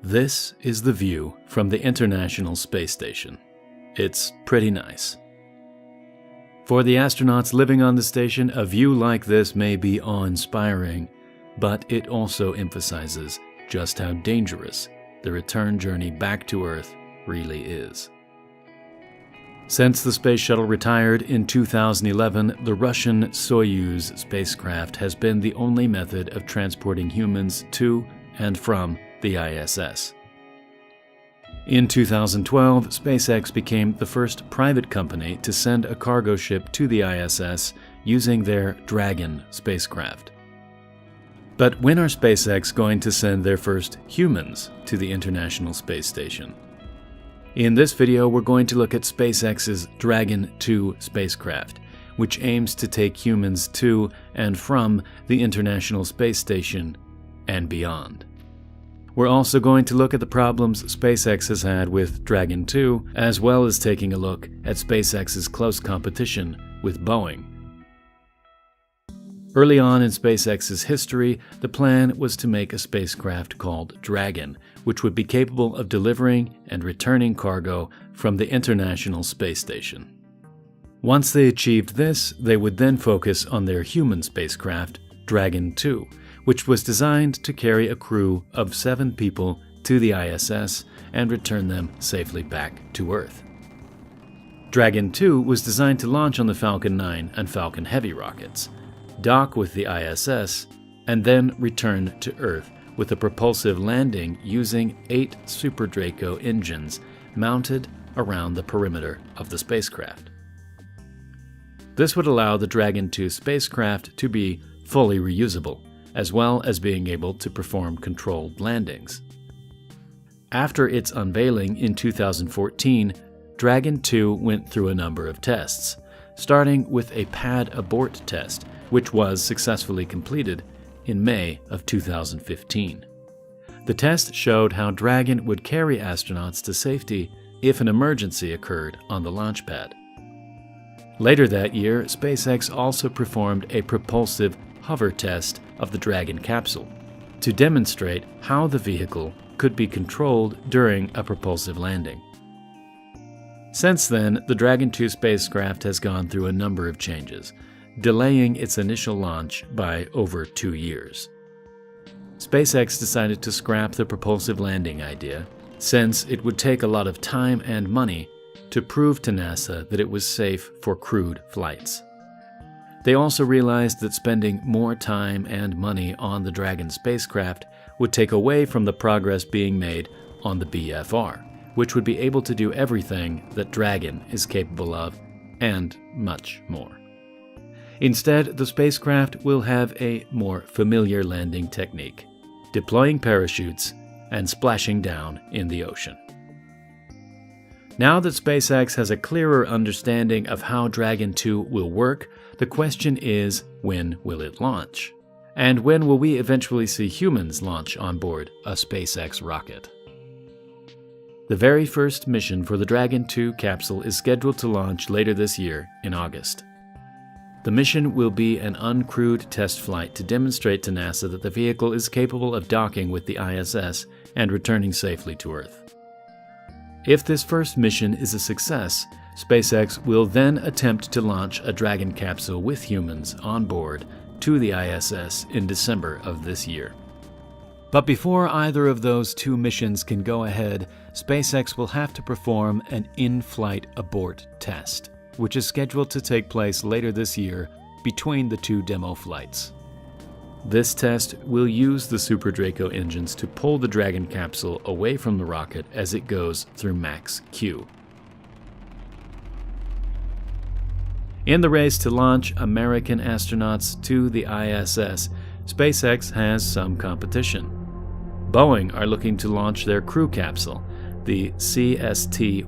This is the view from the International Space Station. It's pretty nice. For the astronauts living on the station, a view like this may be awe-inspiring, but it also emphasizes just how dangerous the return journey back to Earth really is. Since the space shuttle retired in 2011, the Russian Soyuz spacecraft has been the only method of transporting humans to and from the ISS. In 2012, SpaceX became the first private company to send a cargo ship to the ISS using their Dragon spacecraft. But when are SpaceX going to send their first humans to the International Space Station? In this video, we're going to look at SpaceX's Dragon 2 spacecraft, which aims to take humans to and from the International Space Station and beyond. We're also going to look at the problems SpaceX has had with Dragon 2, as well as taking a look at SpaceX's close competition with Boeing. Early on in SpaceX's history, the plan was to make a spacecraft called Dragon, which would be capable of delivering and returning cargo from the International Space Station. Once they achieved this, they would then focus on their human spacecraft, Dragon 2, which was designed to carry a crew of 7 people to the ISS and return them safely back to Earth. Dragon 2 was designed to launch on the Falcon 9 and Falcon Heavy rockets, dock with the ISS, and then return to Earth with a propulsive landing using 8 Super Draco engines mounted around the perimeter of the spacecraft. This would allow the Dragon 2 spacecraft to be fully reusable, as well as being able to perform controlled landings. After its unveiling in 2014, Dragon 2 went through a number of tests, starting with a pad abort test, which was successfully completed in May of 2015. The test showed how Dragon would carry astronauts to safety if an emergency occurred on the launch pad. Later that year, SpaceX also performed a propulsive hover test of the Dragon capsule to demonstrate how the vehicle could be controlled during a propulsive landing. Since then, the Dragon 2 spacecraft has gone through a number of changes, delaying its initial launch by over 2 years. SpaceX decided to scrap the propulsive landing idea, since it would take a lot of time and money to prove to NASA that it was safe for crewed flights. They also realized that spending more time and money on the Dragon spacecraft would take away from the progress being made on the BFR, which would be able to do everything that Dragon is capable of, and much more. Instead, the spacecraft will have a more familiar landing technique, deploying parachutes and splashing down in the ocean. Now that SpaceX has a clearer understanding of how Dragon 2 will work, the question is, when will it launch? And when will we eventually see humans launch on board a SpaceX rocket? The very first mission for the Dragon 2 capsule is scheduled to launch later this year in August. The mission will be an uncrewed test flight to demonstrate to NASA that the vehicle is capable of docking with the ISS and returning safely to Earth. If this first mission is a success, SpaceX will then attempt to launch a Dragon capsule with humans on board to the ISS in December of this year. But before either of those 2 missions can go ahead, SpaceX will have to perform an in-flight abort test, which is scheduled to take place later this year between the 2 demo flights. This test will use the Super Draco engines to pull the Dragon capsule away from the rocket as it goes through Max Q. In the race to launch American astronauts to the ISS, SpaceX has some competition. Boeing are looking to launch their crew capsule, the CST-100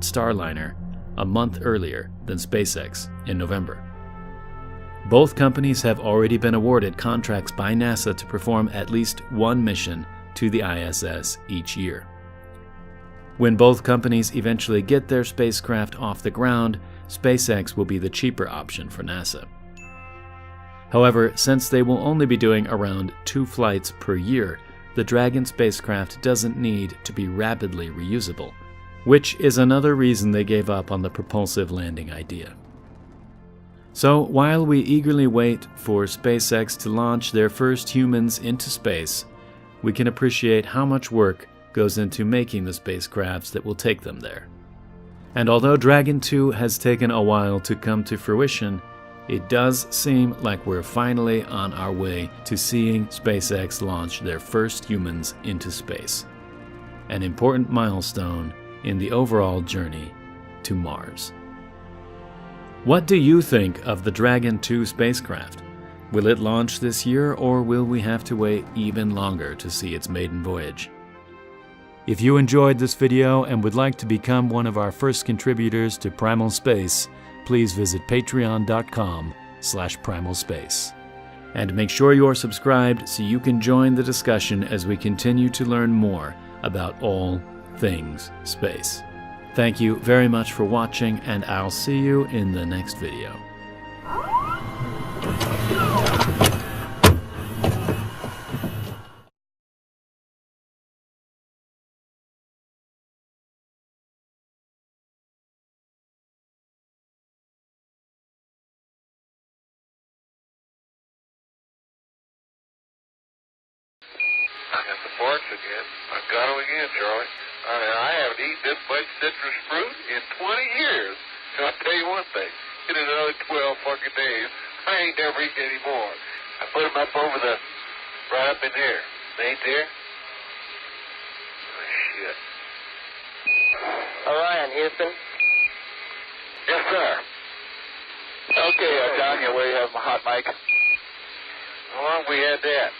Starliner, a month earlier than SpaceX in November. Both companies have already been awarded contracts by NASA to perform at least 1 mission to the ISS each year. When both companies eventually get their spacecraft off the ground, SpaceX will be the cheaper option for NASA. However, since they will only be doing around 2 flights per year, the Dragon spacecraft doesn't need to be rapidly reusable, which is another reason they gave up on the propulsive landing idea. So, while we eagerly wait for SpaceX to launch their first humans into space, we can appreciate how much work goes into making the spacecrafts that will take them there. And although Dragon 2 has taken a while to come to fruition, it does seem like we're finally on our way to seeing SpaceX launch their first humans into space, an important milestone in the overall journey to Mars. What do you think of the Dragon 2 spacecraft? Will it launch this year, or will we have to wait even longer to see its maiden voyage? If you enjoyed this video and would like to become one of our first contributors to Primal Space, please visit patreon.com/primalspace. And make sure you're subscribed so you can join the discussion as we continue to learn more about all things space. Thank you very much for watching, and I'll see you in the next video. I got the forks again. I've got them again, Charlie. I haven't eaten this much citrus fruit in 20 years. And I'll tell you one thing. In another 12 fucking days, I ain't never eating any more. I put them up over the, right up in there. They ain't there? Oh, shit. Orion, Houston. Yes, sir. Okay, John, you where you have my hot mic? How long we had that?